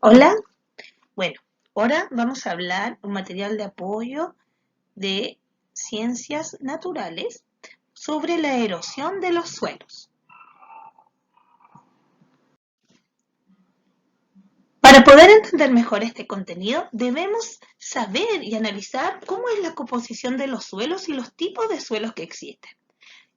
Hola, bueno, ahora vamos a hablar un material de apoyo de ciencias naturales sobre la erosión de los suelos. Para poder entender mejor este contenido, debemos saber y analizar cómo es la composición de los suelos y los tipos de suelos que existen.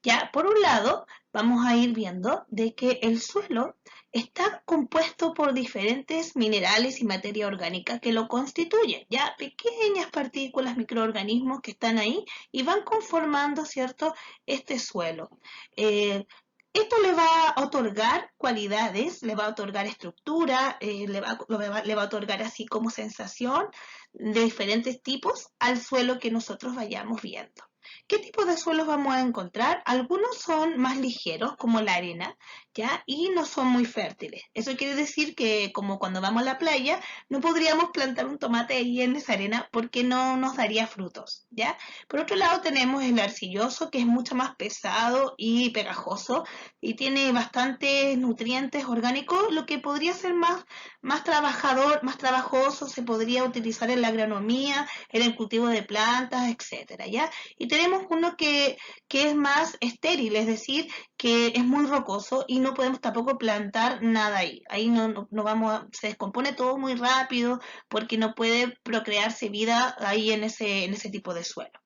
Ya, por un lado, vamos a ir viendo de que el suelo está compuesto por diferentes minerales y materia orgánica que lo constituyen, ya pequeñas partículas, microorganismos que están ahí y van conformando, ¿cierto?, este suelo. Eh, Esto le va a otorgar cualidades, le va a otorgar estructura, le va a otorgar así como sensación de diferentes tipos al suelo que nosotros vayamos viendo. ¿Qué tipo de suelos vamos a encontrar? Algunos son más ligeros, como la arena, ¿ya? Y no son muy fértiles. Eso quiere decir que, como cuando vamos a la playa, no podríamos plantar un tomate ahí en esa arena porque no nos daría frutos, ¿ya? Por otro lado, tenemos el arcilloso, que es mucho más pesado y pegajoso y tiene bastantes nutrientes orgánicos, lo que podría ser más trabajador, más trabajoso, se podría utilizar en la agronomía, en el cultivo de plantas, etcétera, ¿ya? Y tenemos uno que es más estéril, es decir, que es muy rocoso y no podemos tampoco plantar nada ahí. Ahí no vamos se descompone todo muy rápido porque no puede procrearse vida ahí en ese tipo de suelo.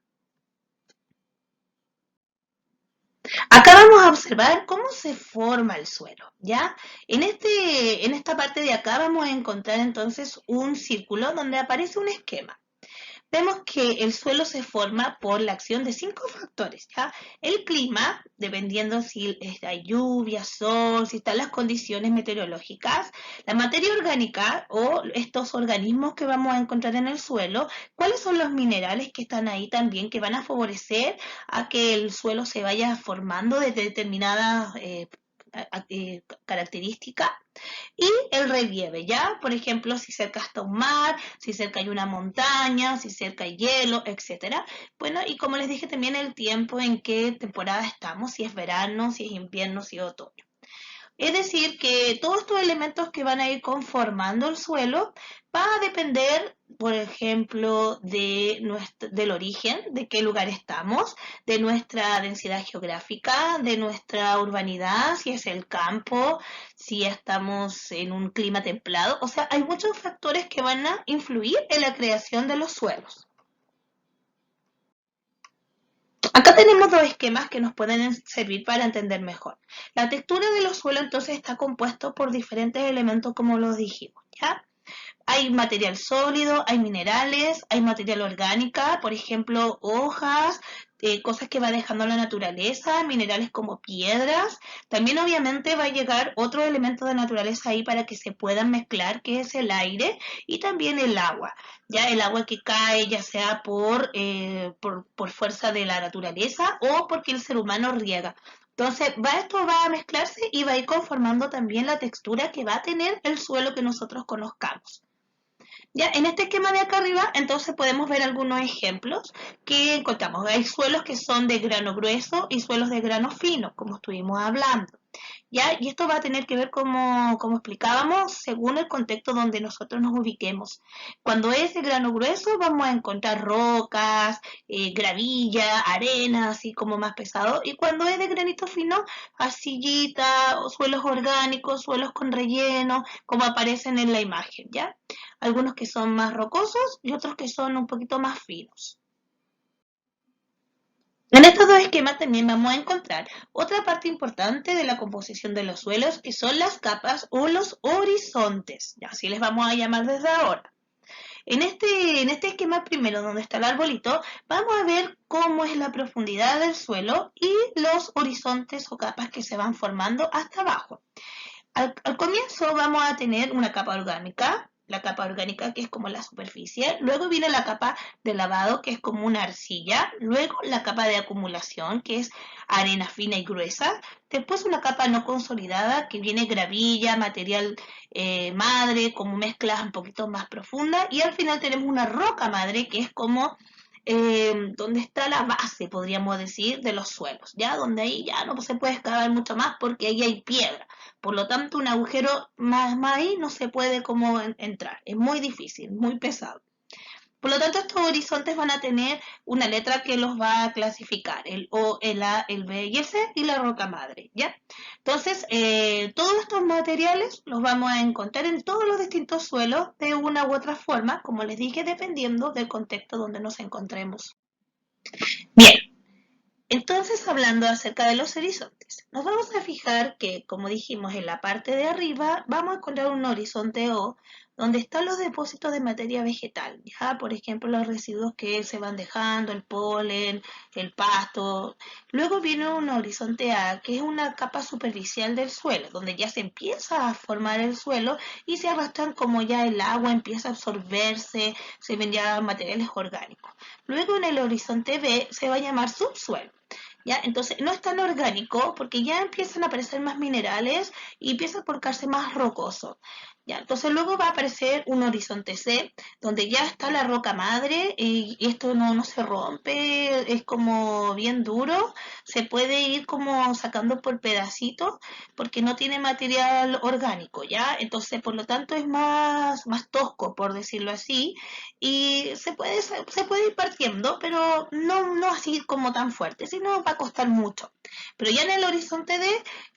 Acá vamos a observar cómo se forma el suelo, ¿ya? En esta parte de acá vamos a encontrar entonces un círculo donde aparece un esquema. Vemos que el suelo se forma por la acción de 5 factores, ¿ya? El clima, dependiendo si hay lluvia, sol, si están las condiciones meteorológicas, la materia orgánica o estos organismos que vamos a encontrar en el suelo, cuáles son los minerales que están ahí también que van a favorecer a que el suelo se vaya formando de determinadas características y el relieve, ¿ya? Por ejemplo, si cerca está un mar, si cerca hay una montaña, si cerca hay hielo, etcétera. Bueno, y como les dije también el tiempo en qué temporada estamos, si es verano, si es invierno, si es otoño. Es decir, que todos estos elementos que van a ir conformando el suelo va a depender, por ejemplo, del origen, de qué lugar estamos, de nuestra densidad geográfica, de nuestra urbanidad, si es el campo, si estamos en un clima templado. O sea, hay muchos factores que van a influir en la creación de los suelos. Acá tenemos dos esquemas que nos pueden servir para entender mejor. La textura de los suelos entonces está compuesto por diferentes elementos como los dijimos, ¿ya? Hay material sólido, hay minerales, hay material orgánica, por ejemplo, hojas, cosas que va dejando la naturaleza, minerales como piedras. También obviamente va a llegar otro elemento de naturaleza ahí para que se puedan mezclar, que es el aire y también el agua. Ya el agua que cae, ya sea por fuerza de la naturaleza o porque el ser humano riega. Entonces, esto va a mezclarse y va a ir conformando también la textura que va a tener el suelo que nosotros conozcamos. Ya, en este esquema de acá arriba, entonces podemos ver algunos ejemplos que encontramos. Hay suelos que son de grano grueso y suelos de grano fino, como estuvimos hablando. ¿Ya? Y esto va a tener que ver, como explicábamos, según el contexto donde nosotros nos ubiquemos. Cuando es de grano grueso, vamos a encontrar rocas, gravilla, arena, así como más pesado. Y cuando es de granito fino, arcillita, o suelos orgánicos, suelos con relleno, como aparecen en la imagen, ¿ya? Algunos que son más rocosos y otros que son un poquito más finos. En estos dos esquemas también vamos a encontrar otra parte importante de la composición de los suelos que son las capas o los horizontes, ya así les vamos a llamar desde ahora. En este esquema primero donde está el arbolito, vamos a ver cómo es la profundidad del suelo y los horizontes o capas que se van formando hasta abajo. Al comienzo vamos a tener una capa orgánica, la capa orgánica que es como la superficie, luego viene la capa de lavado que es como una arcilla, luego la capa de acumulación que es arena fina y gruesa, después una capa no consolidada que viene gravilla, material madre, como mezclas un poquito más profundas y al final tenemos una roca madre que es como donde está la base, podríamos decir, de los suelos, ¿ya? Donde ahí ya no se puede excavar mucho más porque ahí hay piedra. Por lo tanto, un agujero más ahí no se puede como entrar. Es muy difícil, muy pesado. Por lo tanto, estos horizontes van a tener una letra que los va a clasificar, el O, el A, el B y el C y la roca madre, ¿ya? Entonces, todos estos materiales los vamos a encontrar en todos los distintos suelos de una u otra forma, como les dije, dependiendo del contexto donde nos encontremos. Bien, entonces hablando acerca de los horizontes, nos vamos a fijar que, como dijimos, en la parte de arriba vamos a encontrar un horizonte O donde están los depósitos de materia vegetal, ya por ejemplo los residuos que se van dejando, el polen, el pasto. Luego viene un horizonte A, que es una capa superficial del suelo, donde ya se empieza a formar el suelo y se arrastran como ya el agua empieza a absorberse, se ven ya materiales orgánicos. Luego en el horizonte B se va a llamar subsuelo. ¿Ya? Entonces no es tan orgánico porque ya empiezan a aparecer más minerales y empieza a porcarse más rocoso. ¿Ya? Entonces luego va a aparecer un horizonte C, donde ya está la roca madre y esto no se rompe, es como bien duro, se puede ir como sacando por pedacitos porque no tiene material orgánico, ¿ya? Entonces por lo tanto es más tosco, por decirlo así, y se puede ir partiendo, pero no así como tan fuerte, sino va a costar mucho. Pero ya en el horizonte D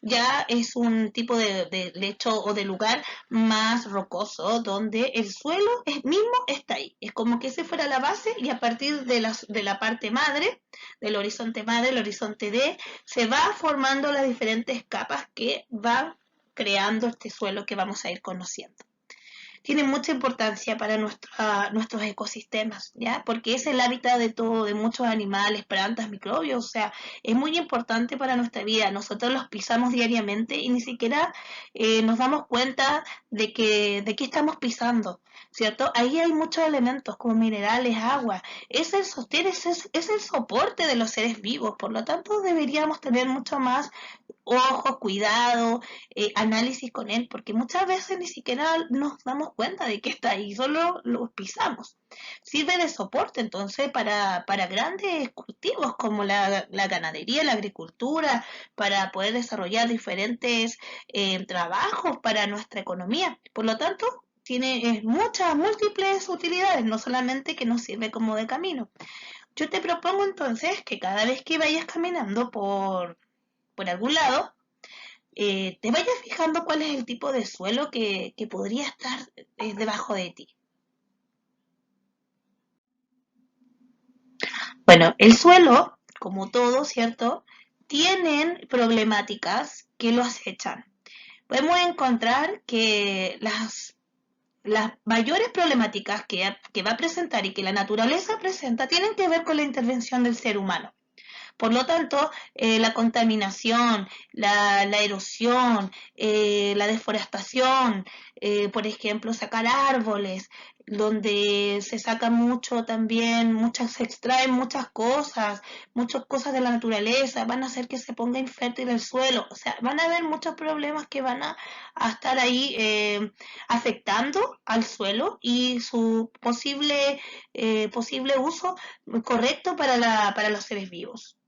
ya es un tipo de lecho o de lugar más rocoso, donde el suelo mismo está ahí. Es como que ese fuera la base y a partir de la parte madre, del horizonte madre, el horizonte D, se va formando las diferentes capas que van creando este suelo que vamos a ir conociendo. Tiene mucha importancia para nuestros ecosistemas, ¿ya? Porque es el hábitat de todo, de muchos animales, plantas, microbios, o sea, es muy importante para nuestra vida. Nosotros los pisamos diariamente y ni siquiera nos damos cuenta de qué estamos pisando, ¿cierto? Ahí hay muchos elementos como minerales, agua, es el sostén, es el soporte de los seres vivos, por lo tanto deberíamos tener mucho más ojos, cuidado, análisis con él, porque muchas veces ni siquiera nos damos cuenta de que está ahí, solo lo pisamos. Sirve de soporte entonces para grandes cultivos como la ganadería, la agricultura, para poder desarrollar diferentes trabajos para nuestra economía. Por lo tanto, tiene muchas, múltiples utilidades, no solamente que nos sirve como de camino. Yo te propongo entonces que cada vez que vayas caminando por algún lado, te vayas fijando cuál es el tipo de suelo que podría estar debajo de ti. Bueno, el suelo, como todo, ¿cierto? Tienen problemáticas que lo acechan. Podemos encontrar que las mayores problemáticas que va a presentar y que la naturaleza presenta tienen que ver con la intervención del ser humano. Por lo tanto, la contaminación, la erosión, la deforestación, por ejemplo, sacar árboles, donde se saca mucho también, se extraen muchas cosas de la naturaleza, van a hacer que se ponga infértil el suelo, o sea, van a haber muchos problemas que van a estar ahí afectando al suelo y su posible uso correcto para los seres vivos.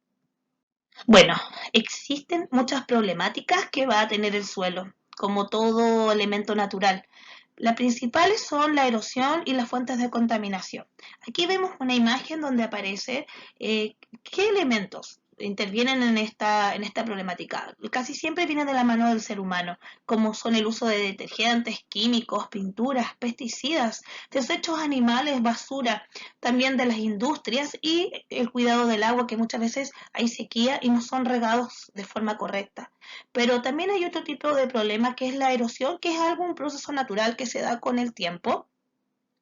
Bueno, existen muchas problemáticas que va a tener el suelo, como todo elemento natural. Las principales son la erosión y las fuentes de contaminación. Aquí vemos una imagen donde aparece qué elementos intervienen en esta problemática. Casi siempre vienen de la mano del ser humano, como son el uso de detergentes, químicos, pinturas, pesticidas, desechos animales, basura, también de las industrias y el cuidado del agua, que muchas veces hay sequía y no son regados de forma correcta. Pero también hay otro tipo de problema que es la erosión, que es un proceso natural que se da con el tiempo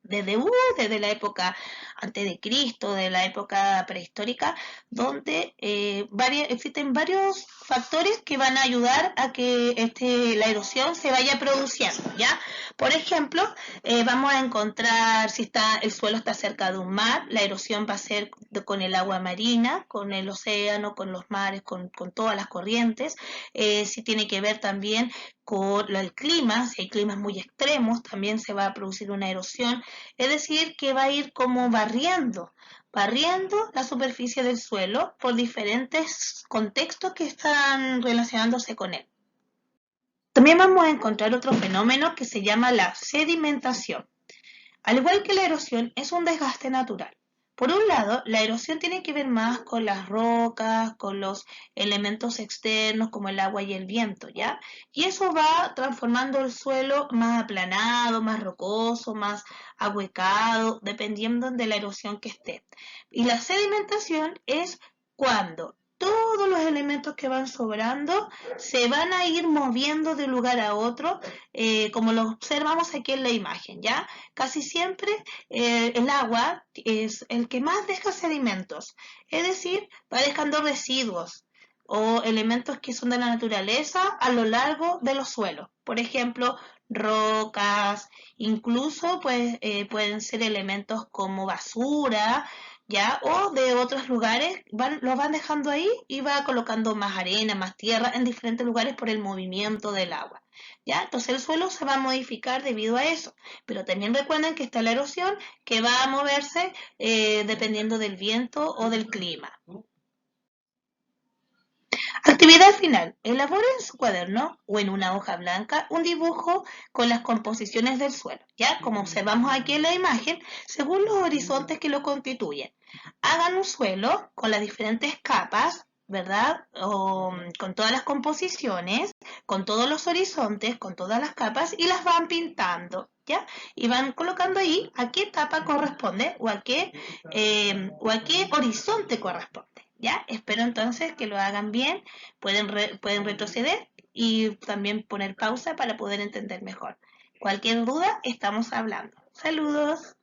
desde la época antes de Cristo, de la época prehistórica, donde existen varios factores que van a ayudar a que la erosión se vaya produciendo, ¿ya? Por ejemplo, vamos a encontrar si el suelo está cerca de un mar, la erosión va a ser con el agua marina, con el océano, con los mares, con todas las corrientes. Si tiene que ver también con el clima, si hay climas muy extremos, también se va a producir una erosión. Es decir, que va a ir como barriendo la superficie del suelo por diferentes contextos que están relacionándose con él. También vamos a encontrar otro fenómeno que se llama la sedimentación. Al igual que la erosión, es un desgaste natural. Por un lado, la erosión tiene que ver más con las rocas, con los elementos externos como el agua y el viento, ¿ya? Y eso va transformando el suelo más aplanado, más rocoso, más ahuecado, dependiendo de la erosión que esté. Y la sedimentación es cuando todos los elementos que van sobrando se van a ir moviendo de un lugar a otro, como lo observamos aquí en la imagen, ¿ya? Casi siempre el agua es el que más deja sedimentos, es decir, va dejando residuos o elementos que son de la naturaleza a lo largo de los suelos. Por ejemplo, rocas, incluso pues, pueden ser elementos como basura, ¿ya? O de otros lugares, los van dejando ahí y va colocando más arena, más tierra en diferentes lugares por el movimiento del agua, ¿ya? Entonces el suelo se va a modificar debido a eso, pero también recuerden que está la erosión que va a moverse dependiendo del viento o del clima. Actividad final. Elabore en su cuaderno o en una hoja blanca un dibujo con las composiciones del suelo, ¿ya? Como observamos aquí en la imagen, según los horizontes que lo constituyen. Hagan un suelo con las diferentes capas, ¿verdad? O, con todas las composiciones, con todos los horizontes, con todas las capas y las van pintando, ¿ya? Y van colocando ahí a qué etapa corresponde o a qué horizonte corresponde. ¿Ya? Espero entonces que lo hagan bien, pueden retroceder y también poner pausa para poder entender mejor. Cualquier duda, estamos hablando. Saludos.